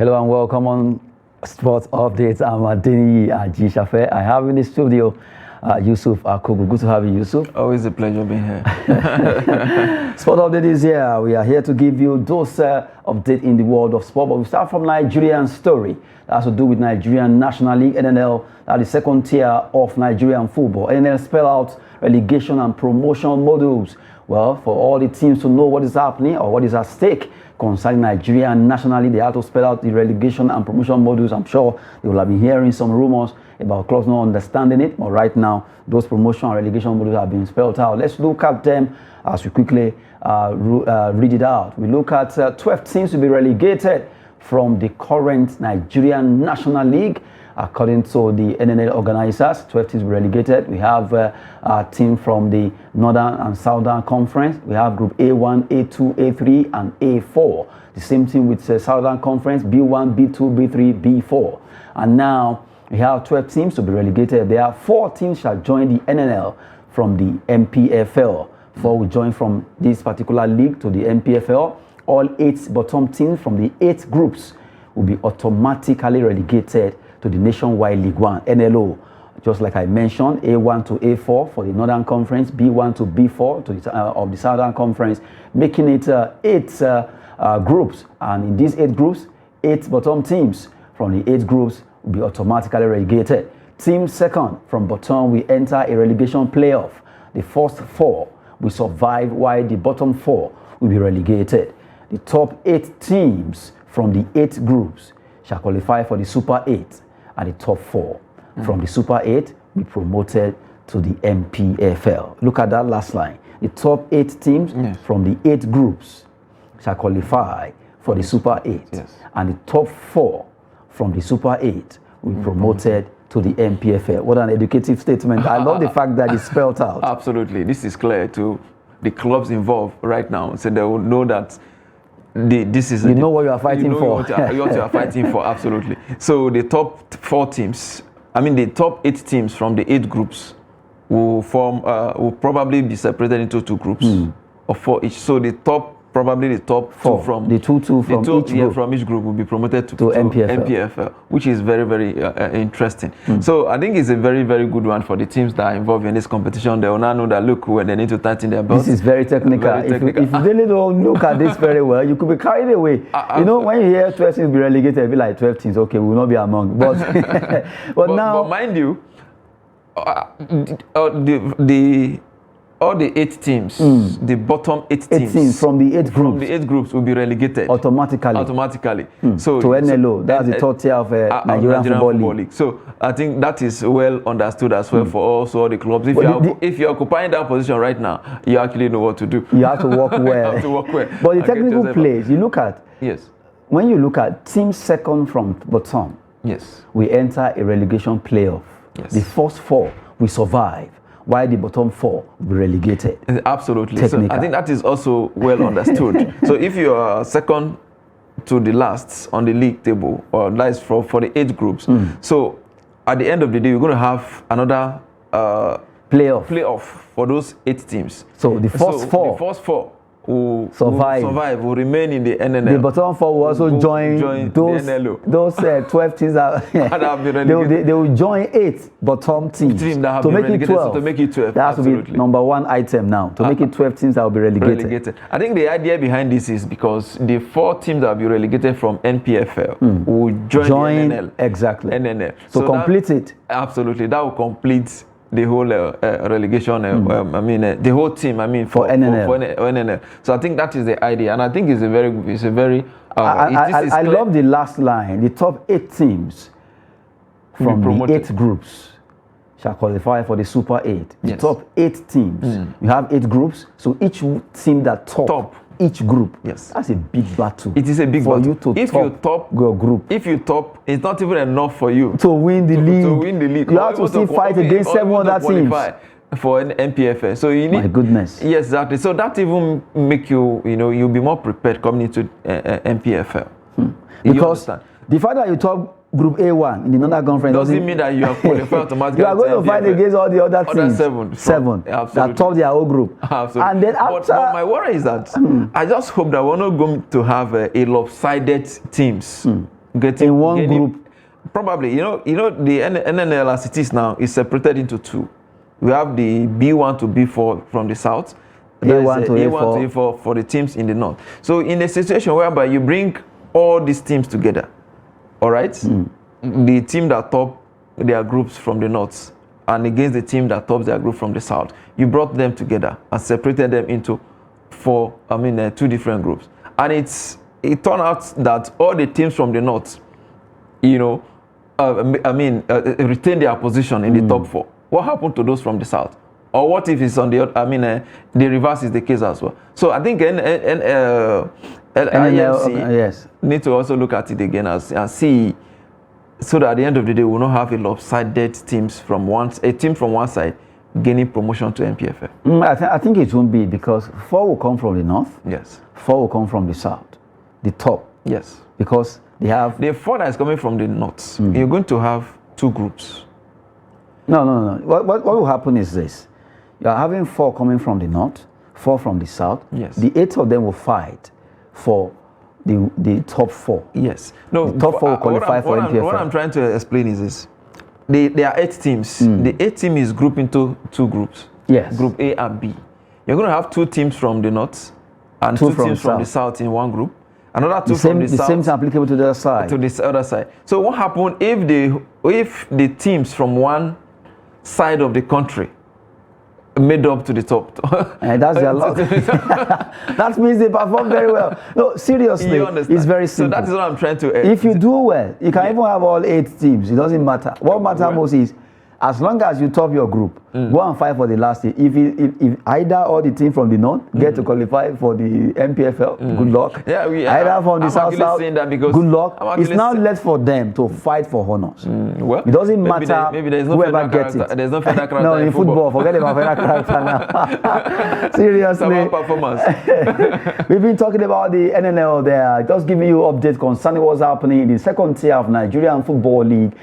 Hello and welcome on Sports Updates. I'm Adeni Ajishafe. I have in the studio Yusuf Akogu. Good to have you, Yusuf. Always a pleasure being here. Sport Update is here. We are here to give you those updates in the world of sport. But we start from Nigerian story. That has to do with Nigerian National League, NNL. That is the second tier of Nigerian football. NNL spell out relegation and promotion models. Well, for all the teams to know what is happening or what is at stake concerning Nigeria nationally, they have to spell out the relegation and promotion modules. I'm sure they will have been hearing some rumors about clubs not understanding it, but right now, those promotion and relegation modules have been spelled out. Let's look at them as we quickly read it out. We look at 12 teams to be relegated from the current Nigerian National League. According to the NNL organizers, 12 teams relegated. We have a team from the Northern and Southern Conference. We have Group A1, A2, A3, and A4. The same thing with Southern Conference, B1, B2, B3, B4. And now we have 12 teams to be relegated. There are 4 teams shall join the NNL from the MPFL. 4 will join from this particular league to the MPFL. All 8 bottom teams from the 8 groups will be automatically relegated to the Nationwide League 1, NLO. Just like I mentioned, A1 to A4 for the Northern Conference, B1 to B4 to the, of the Southern Conference, making it 8 groups. And in these 8 groups, 8 bottom teams from the 8 groups will be automatically relegated. Team second from bottom will enter a relegation playoff. The first 4 will survive while the bottom 4 will be relegated. The top 8 teams from the 8 groups shall qualify for the Super 8. And the top 4 from the Super 8 be promoted to the MPFL. Look at that last line. The top 8 teams from the 8 groups shall qualify for the Super 8. Yes. And the top 4 from the Super 8 will be promoted to the MPFL. What an educative statement. I love the fact that it's spelled out. Absolutely. This is clear to the clubs involved right now. So they will know that this is you know what you are fighting for. What you are fighting for, absolutely. So the top 4 teams, the top 8 teams from the 8 groups will form, will probably be separated into 2 groups of 4 each. So probably the top 4 from the two from each group. From each group will be promoted to MPFL, which is very, very interesting. So I think it's a very, very good one for the teams that are involved in this competition. They will now know that look, when they need to tighten their belts. This is very technical. If you really don't look at this very well, you could be carried away. You know, when you hear 12 teams be relegated, be like 12 teams, okay, we will not be among. But now, but mind you, all the 8 teams, the bottom 8 teams from the 8 groups, from the 8 groups will be relegated automatically. So to NLO, that's the third tier of Nigerian Football League. So I think that is well understood as well for also all the clubs. If you're occupying that position right now, you actually know what to do. You have to work well. But the technical plays, you look at when you look at team second from bottom, we enter a relegation playoff. The first 4 will survive, while the bottom 4 will be relegated. Absolutely. So I think that is also well understood. So if you are second to the last on the league table, or that is for the 8 groups, so at the end of the day, you're going to have another playoff for those 8 teams. So the first 4 will survive, will remain in the NNL. The bottom 4 will also join those 12 teams that they will join 8 bottom teams to make it 12. To make it 12. That has to be number 1 item now. To make it 12 teams that will be relegated. I think the idea behind this is because the 4 teams that will be relegated from NPFL will join the NNL. Exactly. NNL. So complete it. Absolutely. That will complete the whole relegation, the whole team, for NNL. For NNL. So I think that is the idea, and I think it's a very. I love the last line. The top 8 teams from the 8 groups shall qualify for the Super 8. The top 8 teams. You have 8 groups, so each team that top each group. That's a big battle. It is a big battle. For you to top your group. If you top, it's not even enough for you to win the league. To win the league. You have to still fight against 7 other teams for an MPFL. So you need. My goodness. Yes, exactly. So that even make you, you'll be more prepared coming into MPFL. Because the fact that you top Group A1 in the Northern Conference doesn't mean that you are qualified automatically. You are going to fight against all the other teams. Seven that top their whole group. Absolutely. And then after, but my worry is that I just hope that we're not going to have a lopsided teams getting in one group. Probably, the NNL as it is now is separated into two. We have the B1 to B4 from the south. A1 to A4 for the teams in the north. So in a situation whereby you bring all these teams together, all right, the team that top their groups from the north and against the team that tops their group from the south, you brought them together and separated them into two different groups. And it turned out that all the teams from the north, retain their position in the top four. What happened to those from the south? Or what if it's on the other, the reverse is the case as well. So I think IMC need to also look at it again and see, so that at the end of the day, we will not have a lopsided teams from a team from one side gaining promotion to NPFL. I think it won't be, because 4 will come from the north. Yes. 4 will come from the south, the top. Yes. Because they have the 4 that is coming from the north. You're going to have 2 groups. No. What will happen is this: you are having 4 coming from the north, 4 from the south. Yes. The 8 of them will fight for the top 4. Yes. No. The top 4 will qualify for NPFL. What I'm trying to explain is this: there are 8 teams. The 8 team is grouped into 2 groups. Yes. Group A and B. You're going to have 2 teams from the north and 2 teams from the south in one group. Another 2 from the south. The same is applicable to the other side. To this other side. So what happened if the teams from one side of the country made up to the top? And that's their luck. That means they perform very well. No, seriously, it's very simple. So that is what I'm trying to. If you do well, you can even have all 8 teams. It doesn't matter. What matters most is, as long as you top your group, go and fight for the last team. If either all the team from the north get to qualify for the NPFL, good luck. Yeah, either from the south, good luck. It's now left for them to fight for honors. Well, it doesn't matter maybe there's no whoever gets it. There's no federal character no, in football. Forget about federal character now. Seriously. Performance. We've been talking about the NNL there. Just giving you updates concerning what's happening in the second tier of Nigerian Football League.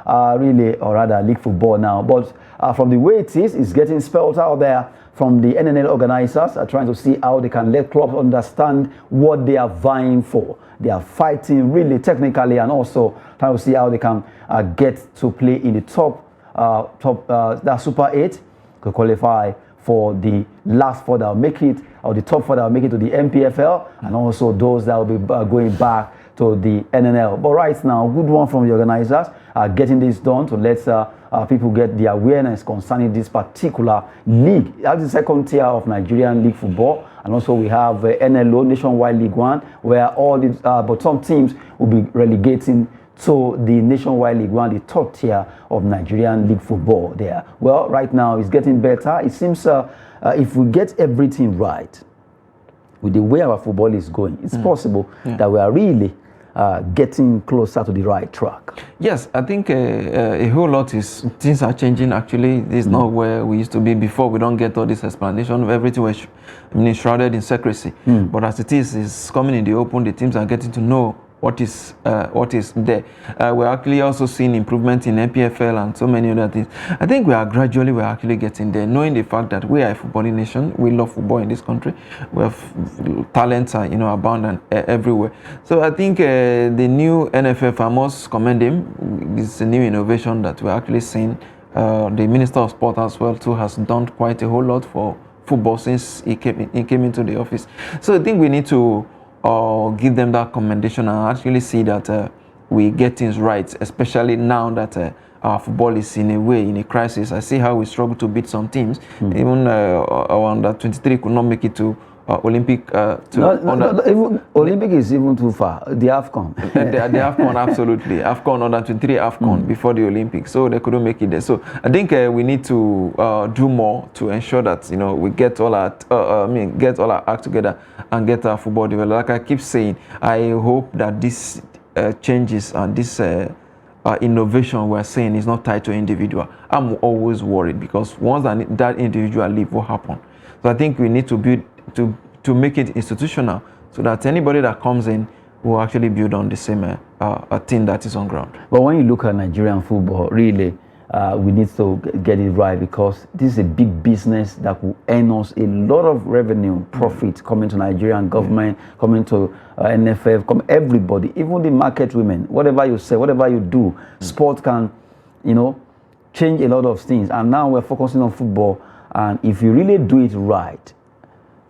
Really, or rather league football now. But from the way it is, it's getting spelled out there from the NNL organizers are trying to see how they can let clubs understand what they are vying for. They are fighting really technically, and also trying to see how they can get to play in the top that Super 8 to qualify for the last 4 that will make it, or the top 4 that will make it to the NPFL, and also those that will be going back to the NNL. But right now, good one from the organizers getting this done to let people get the awareness concerning this particular league. That's the second tier of Nigerian league football, and also we have NLO, Nationwide League 1, where all the bottom teams will be relegating to the Nationwide League 1, the top tier of Nigerian league football there. Well, right now it's getting better. It seems if we get everything right with the way our football is going, it's possible that we are really getting closer to the right track. Yes, I think a whole lot things are changing. Actually, this is not where we used to be before. We don't get all this explanation of everything. We're shrouded in secrecy. But as it is, it's coming in the open. The teams are getting to know what is there. We're actually also seeing improvement in NPFL and so many other things. I think we're actually getting there, knowing the fact that we are a footballing nation. We love football in this country. We have talents are abundant everywhere. So I think the new NFF, I must commend him. It's a new innovation that we're actually seeing. The Minister of Sport as well too has done quite a whole lot for football since he came into the office. So I think we need to give them that commendation and actually see that we get things right, especially now that our football is in a crisis. I see how we struggle to beat some teams. Even our under 23 could not make it to Olympic. Olympic is even too far. The AFCON. the AFCON, absolutely. AFCON under 23 AFCON before the Olympics, so they couldn't make it there. So I think we need to do more to ensure that we get all our act together and get our football developed. Like I keep saying, I hope that this changes and this innovation we're saying is not tied to individual. I'm always worried because once that individual leave, what happen? So I think we need to build to make it institutional so that anybody that comes in will actually build on the same thing that is on ground. But when you look at Nigerian football, really, we need to get it right, because this is a big business that will earn us a lot of revenue, profit coming to Nigerian government, coming to NFF, everybody, even the market women. Whatever you say, whatever you do, sport can, change a lot of things. And now we're focusing on football. And if you really do it right,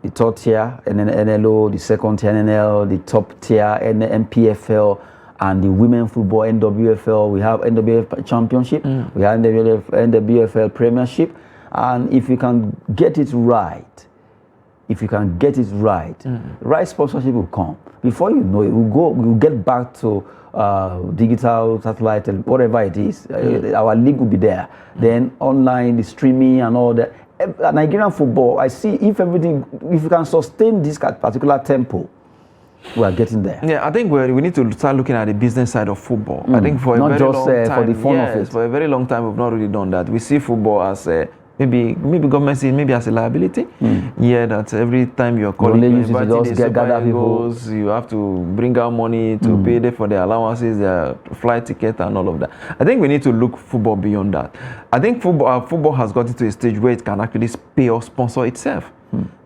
the third tier, NLO, the second tier, NNL, the top tier, MPFL, and the women football, NWFL, we have NWFL Championship, we have NWFL Premiership. And if you can get it right, right sponsorship will come. Before you know it, we'll get back to digital, satellite, whatever it is. Our league will be there. Then online, the streaming and all that. Nigerian football, I see if you can sustain this particular tempo, we are getting there. Yeah, I think we need to start looking at the business side of football. I think for not a very just long time, for the fun of it. For a very long time, we've not really done that. We see football as maybe government sees maybe as a liability. Yeah, that every time you're calling, inviting the Super Eagles, you have to bring out money to pay for their allowances, their flight ticket, and all of that. I think we need to look football beyond that. I think football has gotten to a stage where it can actually pay or sponsor itself.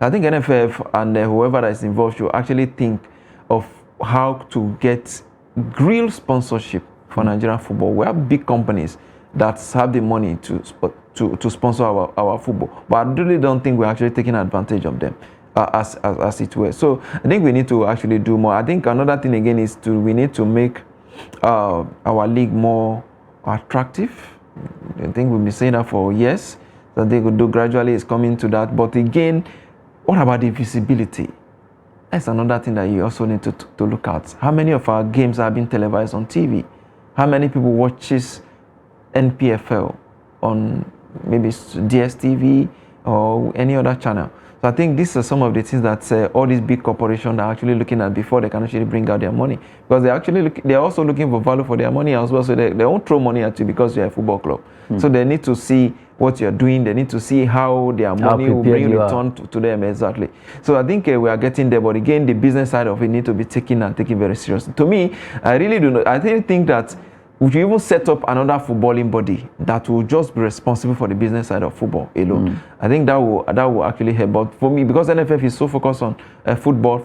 I think NFF and whoever that is involved should actually think of how to get real sponsorship for Nigerian football. We have big companies that have the money to sponsor our football, but I really don't think we're actually taking advantage of them as it were. So I think we need to actually do more. I think another thing again is we need to make our league more attractive. I think we've been saying that for years, that they could do gradually is coming to that. But again, what about the visibility? That's another thing that you also need to look at. How many of our games are being televised on TV? How many people watches NPFL on maybe DSTV or any other channel? So I think these are some of the things that all these big corporations are actually looking at before they can actually bring out their money, because they're also looking for value for their money as well. So they won't throw money at you because you're a football club. So they need to see what you're doing. They need to see how their money will bring return to them exactly. So I think we are getting there. But again, the business side of it need to be taken very seriously. To me, I really do not. I think that we should even set up another footballing body that will just be responsible for the business side of football alone. I think that will actually help. But for me, because NFF is so focused on football,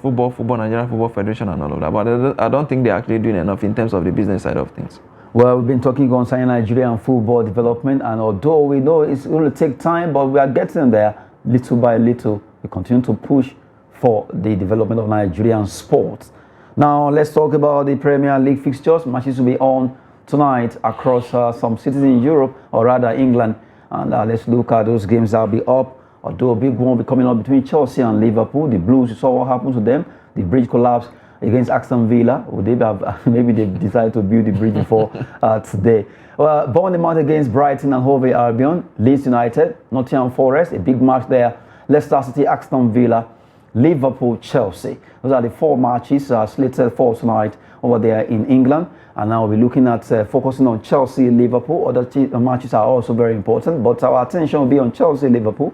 Nigerian Football Federation and all of that, but I don't think they're actually doing enough in terms of the business side of things. Well, we've been talking concerning Nigerian football development, and although we know it's going to take time, but we are getting there little by little. We continue to push for the development of Nigerian sports. Now, let's talk about the Premier League fixtures. Matches will be on tonight across some cities in Europe, or rather England. And let's look at those games that will be up. Although a big one will be coming up between Chelsea and Liverpool. The Blues, you saw what happened to them. The bridge collapsed against Aston Villa. Would they have, maybe they decided to build the bridge before today. Well, Bournemouth against Brighton and Hove Albion. Leeds United, Nottingham Forest, a big match there. Leicester City, Aston Villa, Liverpool, Chelsea. Those are the four matches slated for tonight over there in England. And now we'll be looking at focusing on Chelsea, Liverpool. Other matches are also very important, but our attention will be on Chelsea, Liverpool.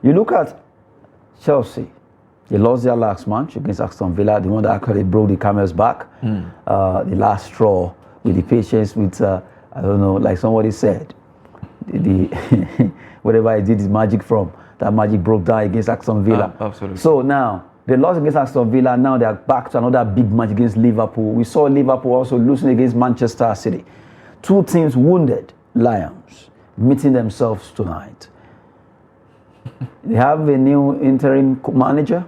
You look at Chelsea. They lost their last match against Aston Villa, the one that actually broke the camel's back. The last straw with the patience with, I don't know, like somebody said, the whatever I did is magic from. That magic broke down against Aston Villa. Absolutely. So now, they lost against Aston Villa. Now they are back to another big match against Liverpool. We saw Liverpool also losing against Manchester City. Two teams wounded Lions meeting themselves tonight. They have a new interim manager,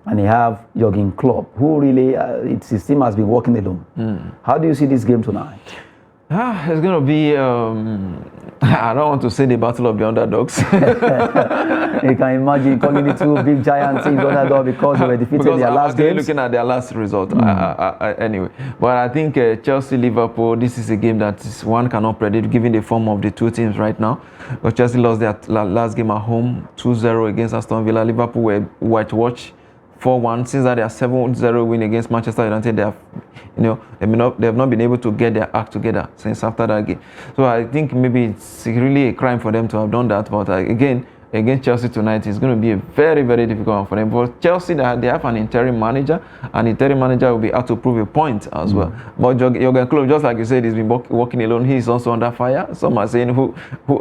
and they have Jurgen Klopp, who really, his team has been working alone. How do you see this game tonight? It's going to be, I don't want to say the battle of the underdogs. You can imagine calling the two big giant teams underdog because they were defeated in their last games. Looking at their last result, anyway. But I think Chelsea, Liverpool, this is a game that one cannot predict given the form of the two teams right now. But Chelsea lost their last game at home, 2-0 against Aston Villa. Liverpool were whitewashed 4-1. Since that, their 7-0 win against Manchester United, they have, they have not been able to get their act together since after that game. So I think maybe it's really a crime for them to have done that. But again, against Chelsea tonight is going to be a very, very difficult one for them. But Chelsea, they have an interim manager, and the interim manager will be out to prove a point as well. But Jurgen Klopp, just like you said, he's been working alone. He's also under fire. Some are saying who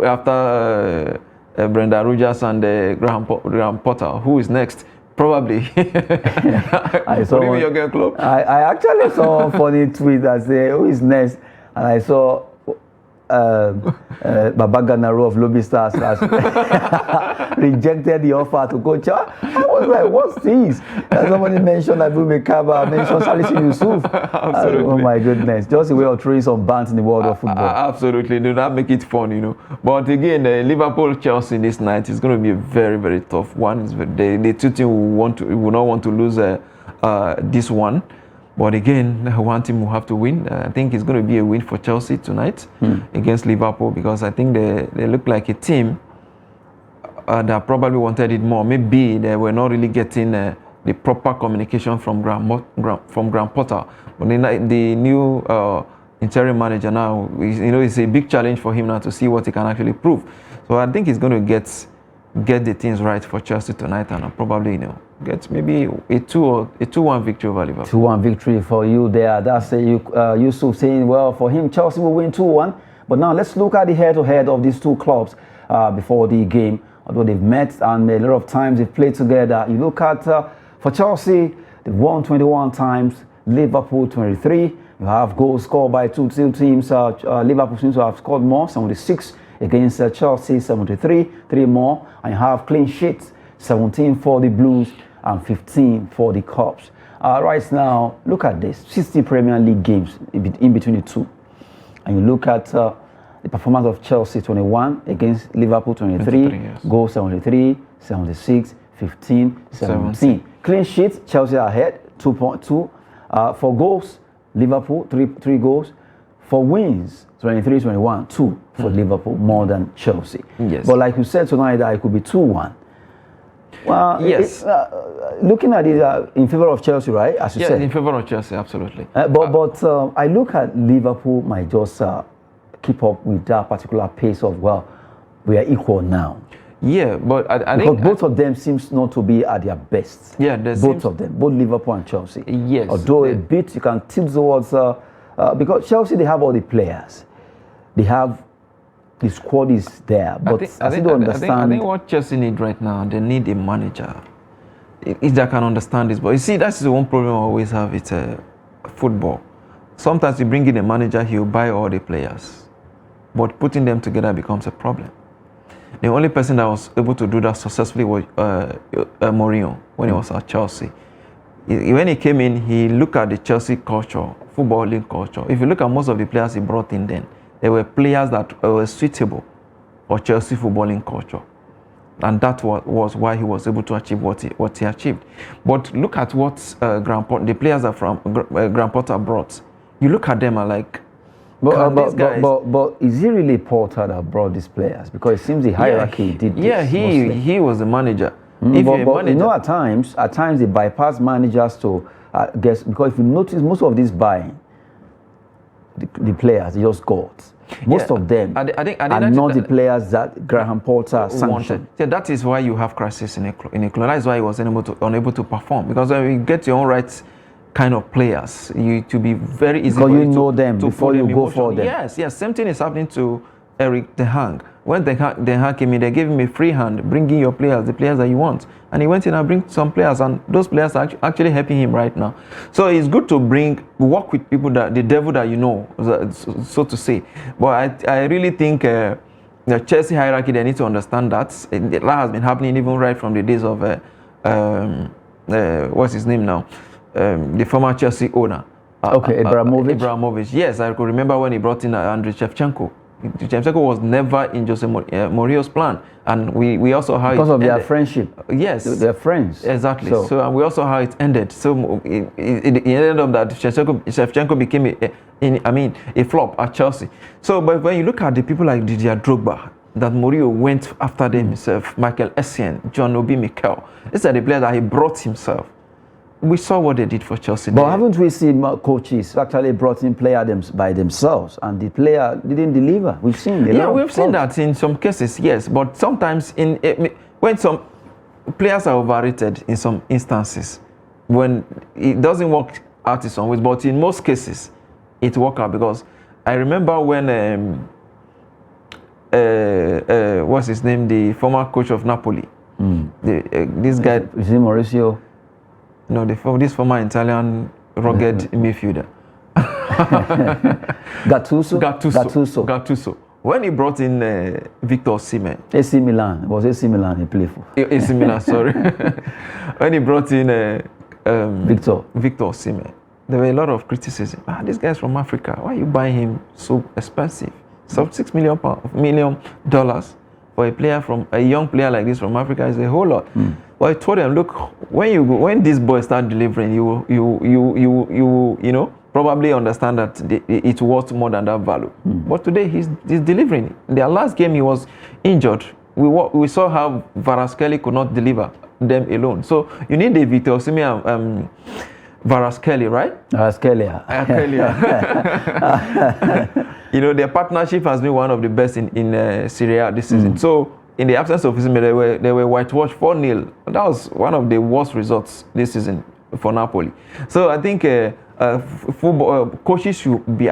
after Brendan Rodgers and Graham Potter, who is next? Probably. I actually saw a funny tweet that said, who is next? And I saw Babaga Naro of Lobby Stars rejected the offer to coach. I was like, what's this? And somebody mentioned Abu Mekaba, mentioned Salisu Yusuf. Oh my goodness. Just a way of throwing some bants in the world of football. Absolutely. Do not make it fun, you know. But again, Liverpool Chelsea this night is going to be a very, very tough one. The two teams will not want to lose this one. But again, one team will have to win. I think it's going to be a win for Chelsea tonight against Liverpool, because I think they look like a team that probably wanted it more. Maybe they were not really getting the proper communication from Graham Potter. But the new interim manager now, it's a big challenge for him now to see what he can actually prove. So I think he's going to get the things right for Chelsea tonight, and probably get maybe a 2-1 victory over Liverpool. 2-1 victory for you there. That's Yusuf saying, well, for him, Chelsea will win 2-1. But now let's look at the head-to-head of these two clubs before the game. Although they've met and a lot of times they've played together. You look at, for Chelsea, they've won 21 times, Liverpool 23. You have goals scored by two teams. Liverpool seems to have scored more, 76 against Chelsea, 73, 3 more. And you have clean sheets, 17 for the Blues and 15 for the Cubs. Right now, look at this, 60 Premier League games in between the two. And you look at the performance of Chelsea, 21 against Liverpool, 23, yes. Goals 73, 76, 15, 17. Clean sheets, Chelsea ahead, 2.2. For goals, Liverpool, 3 goals. For wins, 23, 21, 2 for Liverpool, more than Chelsea. Yes. But like you said tonight, that it could be 2-1. Well, yes. Looking at it in favor of Chelsea, right? As you said. In favor of Chelsea, absolutely. But I look at Liverpool might just keep up with that particular pace of, well, we are equal now. Yeah, but I think because both of them seems not to be at their best. Yeah, both of them, both Liverpool and Chelsea. Yes. Although a bit you can tilt towards because Chelsea, they have all the players, they have the squad is there, but I still don't understand. I think what Chelsea need right now, they need a manager. If they can understand this, but you see, that's the one problem I always have. It's football. Sometimes you bring in a manager, he'll buy all the players, but putting them together becomes a problem. The only person that was able to do that successfully was Mourinho when he was at Chelsea. When he came in, he looked at the Chelsea culture, footballing culture. If you look at most of the players he brought in then, they were players that were suitable for Chelsea footballing culture. And that was why he was able to achieve what he achieved. But look at what the players that Graham Potter brought. You look at them and like, but is he really Potter that brought these players? Because it seems the hierarchy did this. Yeah, he was the manager. But you know, at times they bypass managers to guess, because if you notice, most of this buying, the players they just got. Most of them are not the players that Graham Potter sanctioned. Yeah, that is why you have crisis in a club. That is why he was unable to perform. Because when you get your own right kind of players, to be very easy because you know them before you go for them. Yes. Same thing is happening to Eric Ten Hag. When Ten Hag came in, they gave him a free hand, bring in your players, the players that you want. And he went in and bring some players, and those players are actually helping him right now. So it's good to work with people that the devil that you know, so to say. But I really think the Chelsea hierarchy, they need to understand that. That has been happening even right from the days of what's his name now? The former Chelsea owner. Abramovich. Yes, I could remember when he brought in Andriy Shevchenko. Shevchenko was never in Jose Mourinho's plan, and we also how because of their friendship. Yes, they're friends. Exactly. So and we also how it ended. So it ended up that Shevchenko became a flop at Chelsea. So, but when you look at the people like Didier Drogba, that Mourinho went after them himself, Michael Essien, John Obi Mikel, these are the players that he brought himself. we saw what they did for Chelsea. But haven't we seen coaches actually brought in players by themselves and the player didn't deliver? We've seen we've seen that in some cases, yes. But sometimes when some players are overrated in some instances, when it doesn't work out in some ways, but in most cases, it works out. Because I remember when what's his name, the former coach of Napoli, this guy, is it Mauricio? No, this former Italian rugged midfielder. Gattuso. When he brought in Victor Osimhen. AC Milan. It was AC Milan he played for. AC Milan, sorry. When he brought in Victor Osimhen, there were a lot of criticism. This guy's from Africa. Why are you buying him so expensive? So $6 million for a young player like this from Africa is a whole lot. But I told them, look, when this boy start delivering, you probably understand that it's worth more than that value. But today he's delivering. Their last game he was injured. We saw how Kvaratskhelia could not deliver them alone. So you need the Victor Osimhen, Kvaratskhelia, right? Kvaratskhelia. Their partnership has been one of the best in Serie A this season. So in the absence of Osimhen, they were whitewashed 4-0. That was one of the worst results this season for Napoli. So I think football coaches should be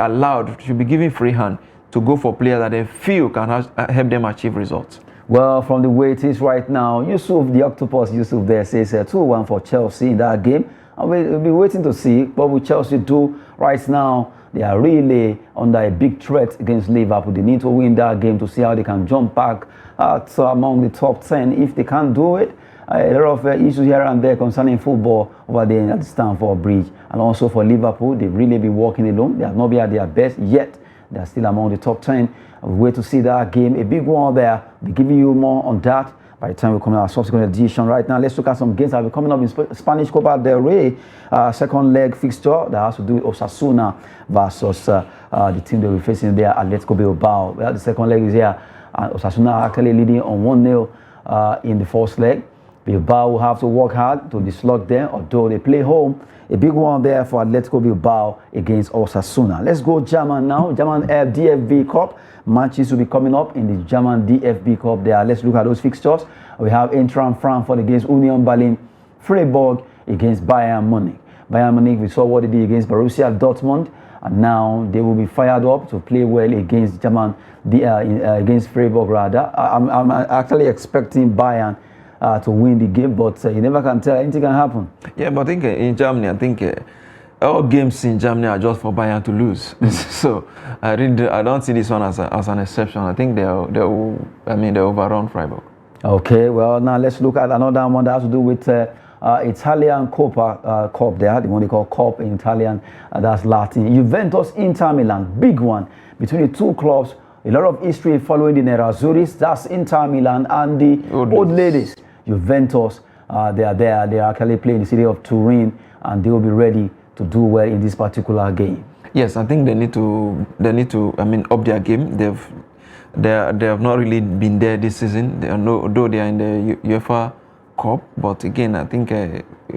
given free hand to go for players that they feel can help them achieve results. Well, from the way it is right now, the Octopus Yusuf there says 2-1 for Chelsea in that game. And we'll be waiting to see what will Chelsea do right now. They are really under a big threat against Liverpool. They need to win that game to see how they can jump back among the top 10. If they can't do it, a lot of issues here and there concerning football over there at the Stamford Bridge. And also for Liverpool, they've really been working alone. They have not been at their best yet. They are still among the top 10. We'll wait to see that game. A big one there. We'll be giving you more on that by the time we come in our subsequent edition. Right now, let's look at some games that will be coming up in Spanish Copa del Rey. Second leg fixture that has to do with Osasuna versus the team they will be facing there, Atletico Bilbao. Well, the second leg is here. Osasuna actually leading on 1-0 in the first leg. Bilbao will have to work hard to dislodge them, although they play home. A big one there for Atletico Bilbao against Osasuna. Let's go German now. German DFB Cup. Matches will be coming up in the German DFB Cup there. Let's look at those fixtures. We have Eintracht Frankfurt against Union Berlin. Freiburg against Bayern Munich. Bayern Munich, we saw what they did against Borussia Dortmund. And now they will be fired up to play well against against Freiburg rather. I'm actually expecting Bayern to win the game, but you never can tell. Anything can happen. Yeah, but I think in Germany, all games in Germany are just for Bayern to lose. So I don't see this one as an exception. I think they overrun Freiburg. Okay, well now let's look at another one that has to do with Italian Copa Cup there, the one they call Cup in Italian, that's Latin. Juventus Inter Milan, big one between the two clubs. A lot of history following the Nerazzurris, that's Inter Milan, and the old ladies. Juventus, they are there. They are actually playing in the city of Turin, and they will be ready to do well in this particular game. Yes, I think they need to up their game. They have not really been there this season. Though they are in the UEFA Cup, but again, I think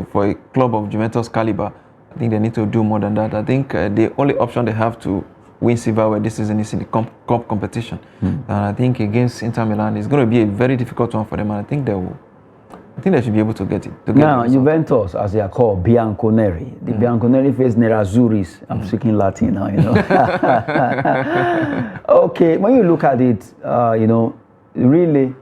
for a club of Juventus caliber, I think they need to do more than that. I think the only option they have to win silverware this season is in the cup competition, and I think against Inter Milan, it's going to be a very difficult one for them. And I think they should be able to get it. Now, Juventus, as they are called, Bianconeri. The Bianconeri face Nerazzurris. I'm speaking Latin now, Okay, when you look at it, really,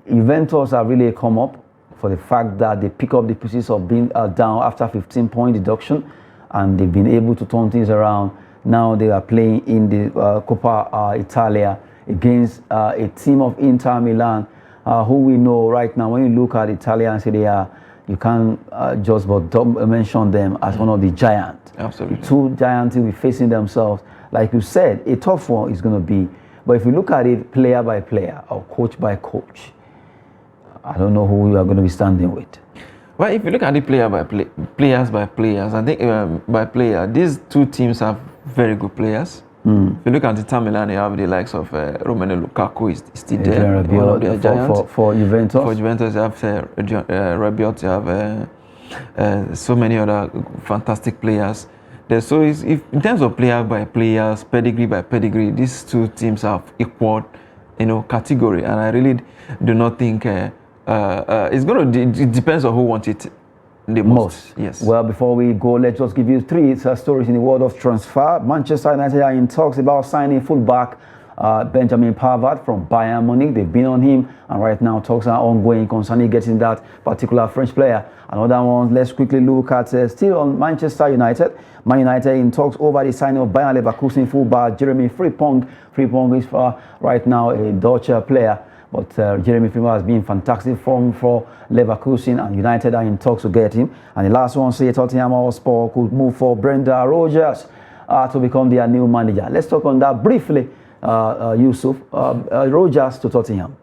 Juventus have really come up for the fact that they pick up the pieces of being down after 15-point deduction, and they've been able to turn things around. Now they are playing in the Coppa Italia against a team of Inter Milan, who we know right now. When you look at Italian Serie A, you can't just but mention them as one of the giants. Absolutely. The two giants will be facing themselves. Like you said, a tough one is going to be. But if you look at it player by player or coach by coach, I don't know who you are going to be standing with. Well, if you look at it players by players, I think by player, these two teams have very good players. If you look at Inter Milan, you have the likes of Romelu Lukaku is still there. For Juventus. For Juventus, you have Rabiot, you have so many other fantastic players. So if in terms of player by players, pedigree by pedigree, these two teams have equal, category, and I really do not think it's going to. It depends on who wants it the most. Yes. Well, before we go, let's just give you three stories in the world of transfer. Manchester United are in talks about signing fullback Benjamin Pavard from Bayern Munich. They've been on him, and right now talks are ongoing concerning getting that particular French player. Another one, let's quickly look at still on Manchester United. Man United in talks over the signing of Bayern Leverkusen fullback Jeremy Frimpong. Frimpong is right now a Dutch player, but Jeremy Frimpong has been fantastic form for Leverkusen, and United are in talks to get him. And the last one, say Tottenham Hotspur could move for Brendan Rodgers to become their new manager. Let's talk on that briefly. Yusuf, Rodgers to Tottenham.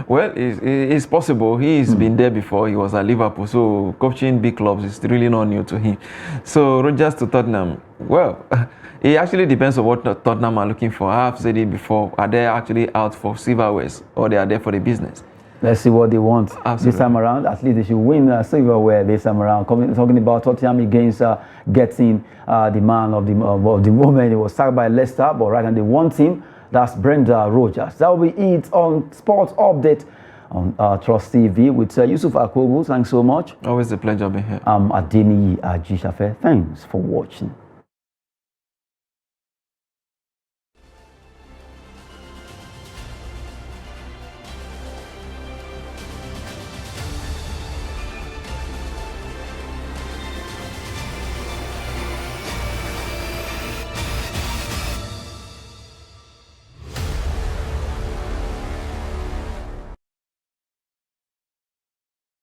Well, it's possible. He's been there before. He was at Liverpool, so coaching big clubs is really not new to him. So Rodgers to Tottenham, well, it actually depends on what Tottenham are looking for. I have said it before. Are they actually out for silverware, or they are there for the business? Let's see what they want. Absolutely. This time around. At least they should win silverware this time around. Talking about Tottenham against getting the man of the moment. He was sacked by Leicester, but right now they want him. That's Brendan Rodgers. That will be it on Sports Update on Trust TV with Yusuf Akogu. Thanks so much. Always a pleasure being here. I'm Adeniyi Ajishafe. Thanks for watching.